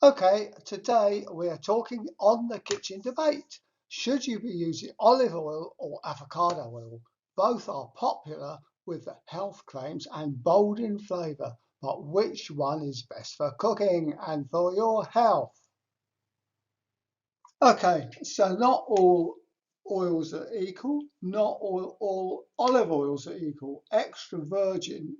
Okay, today we are talking on the kitchen debate. Should you be using olive oil or avocado oil? Both are popular with health claims and bold in flavour, but which one is best for cooking and for your health? Okay, so not all oils are equal, not all olive oils are equal. Extra virgin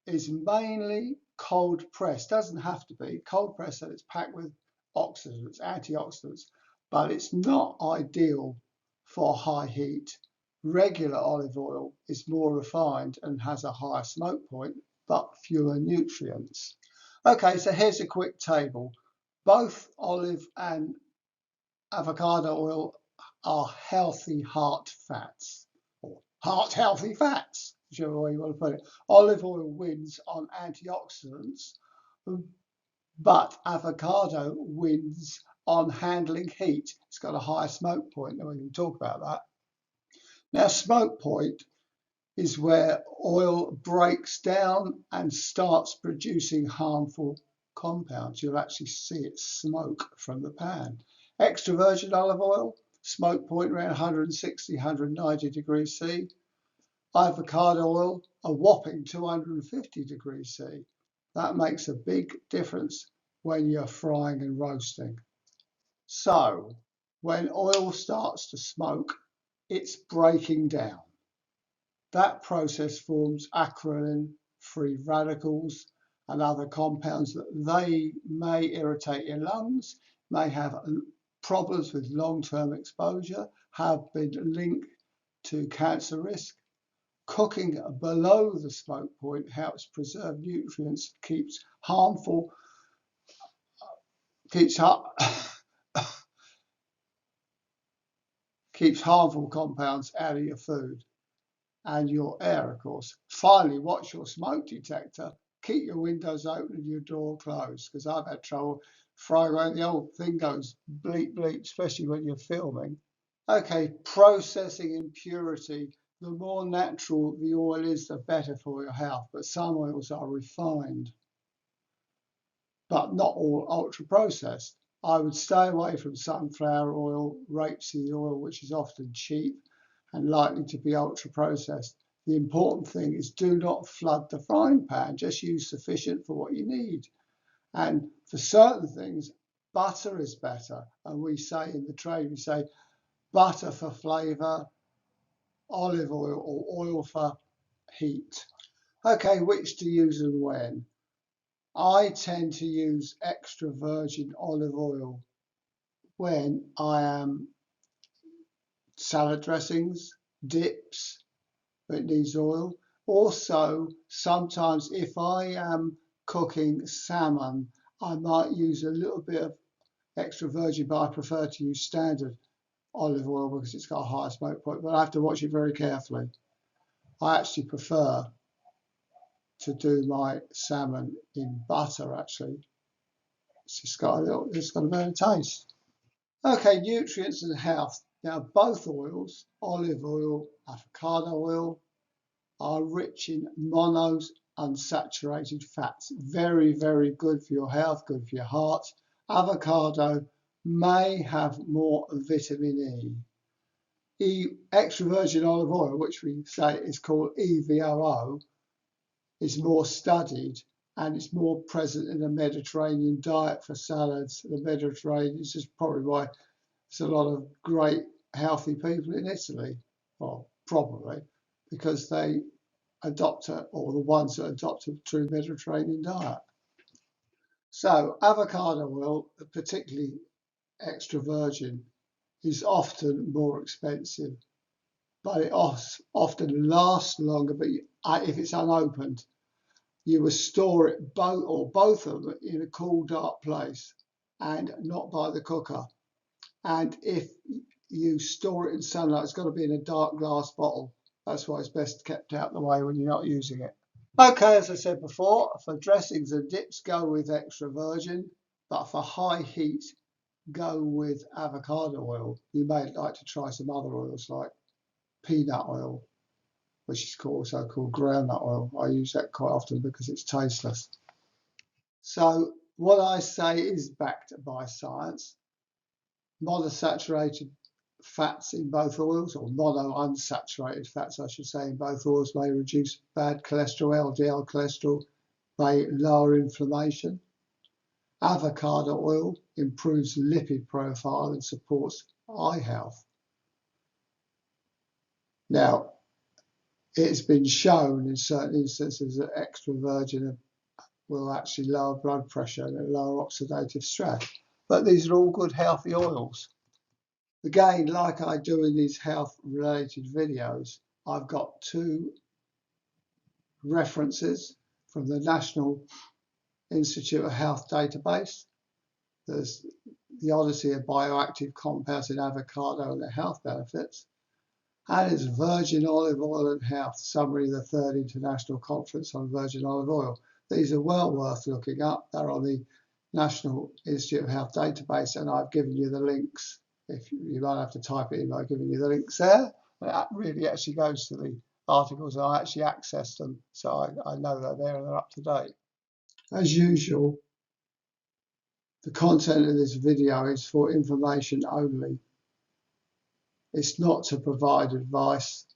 is mainly cold pressed. Doesn't have to be cold pressed, and it's packed with oxidants, antioxidants, but it's not ideal for high heat. Regular olive oil is more refined and has a higher smoke point, but fewer nutrients. Okay, so here's a quick table. Both olive and avocado oil are healthy heart fats, or heart healthy fats, whichever way you want to put it. Olive oil wins on antioxidants, but avocado wins on handling heat. It's got a higher smoke point, and we can talk about that. Now, smoke point is where oil breaks down and starts producing harmful compounds. You'll actually see it smoke from the pan. Extra virgin olive oil, smoke point around 160, 190 degrees C. Avocado oil, a whopping 250 degrees C. That makes a big difference when you're frying and roasting. So, when oil starts to smoke, it's breaking down. That process forms acrolein free radicals and other compounds that they may irritate your lungs, may have problems with long-term exposure, have been linked to cancer risk. Cooking below the smoke point helps preserve nutrients, keeps keeps harmful compounds out of your food and your air, of course. Finally, watch your smoke detector. Keep your windows open and your door closed, because I've had trouble frying away. The old thing goes bleep bleep, especially when you're filming. Okay, processing impurity. The more natural the oil is, the better for your health. But some oils are refined, but not all ultra processed. I would stay away from sunflower oil, rapeseed oil, which is often cheap and likely to be ultra processed. The important thing is do not flood the frying pan, just use sufficient for what you need. And for certain things, butter is better. And we say in the trade, we say butter for flavour, olive oil or oil for heat. Okay, which to use and when? I tend to use extra virgin olive oil when I am salad dressings, dips, it needs oil. Also, sometimes if I am cooking salmon, I might use a little bit of extra virgin, but I prefer to use standard olive oil because it's got a higher smoke point, but I have to watch it very carefully. I actually prefer to do my salmon in butter, actually. It's got a better taste. Okay, nutrients and health. Now, both oils, olive oil, avocado oil, are rich in monounsaturated fats. Very, very good for your health, good for your heart. Avocado may have more vitamin Extra virgin olive oil, which we say is called EVOO, is more studied and it's more present in the Mediterranean diet for salads. The Mediterranean is just probably why there's a lot of great healthy people in Italy. Well, probably because they adopt or the ones that adopt a true Mediterranean diet. So avocado oil, particularly extra virgin, is often more expensive, but it often lasts longer. But if it's unopened, you will store it both of them in a cool, dark place and not by the cooker. And if you store it in sunlight, it's got to be in a dark glass bottle. That's why it's best kept out of the way when you're not using it. Okay, as I said before, for dressings and dips, go with extra virgin, but for high heat, go with avocado oil. You may like to try some other oils like peanut oil, which is also called groundnut oil. I use that quite often because it's tasteless. So what I say is backed by science. Monounsaturated fats in both oils, or monounsaturated fats, I should say, in both oils may reduce bad cholesterol, LDL cholesterol, may lower inflammation. Avocado oil improves lipid profile and supports eye health. Now, it's been shown in certain instances that extra virgin will actually lower blood pressure and lower oxidative stress. But these are all good, healthy oils. Again, like I do in these health-related videos, I've got 2 references from the National Institute of Health database. There's the Odyssey of Bioactive Compounds in Avocado and their health benefits. And it's Virgin Olive Oil and Health, summary of the 3rd International Conference on Virgin Olive Oil. These are well worth looking up. They're on the National Institute of Health database, and I've given you the links. If you might have to type it in, I've given you the links there. That really actually goes to the articles, and I actually access them, so I know they're there and they're up to date. As usual, the content of this video is for information only. It's not to provide advice,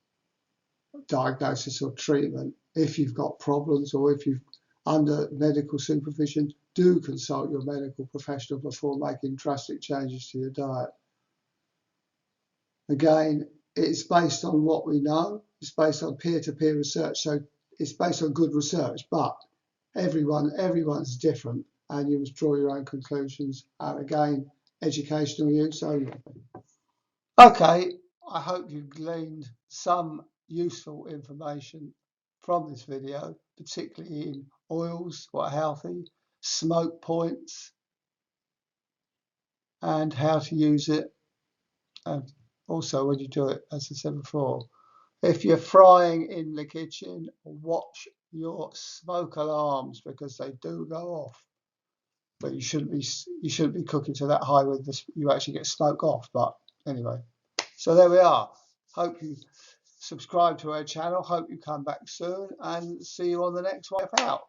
diagnosis or treatment. If you've got problems or if you're under medical supervision, do consult your medical professional before making drastic changes to your diet. Again, it's based on what we know. It's based on peer-to-peer research, so it's based on good research, but everyone's different and you must draw your own conclusions. And again, educational use only. Okay, I hope you've gleaned some useful information from this video, particularly in oils, what are healthy, smoke points, and how to use it, and also when you do it, as I said before. If you're frying in the kitchen, watch your smoke alarms because they do go off. But you shouldn't be cooking to that high with this, you actually get smoke off. But anyway, so there we are. Hope you subscribe to our channel. Hope you come back soon and see you on the next one out.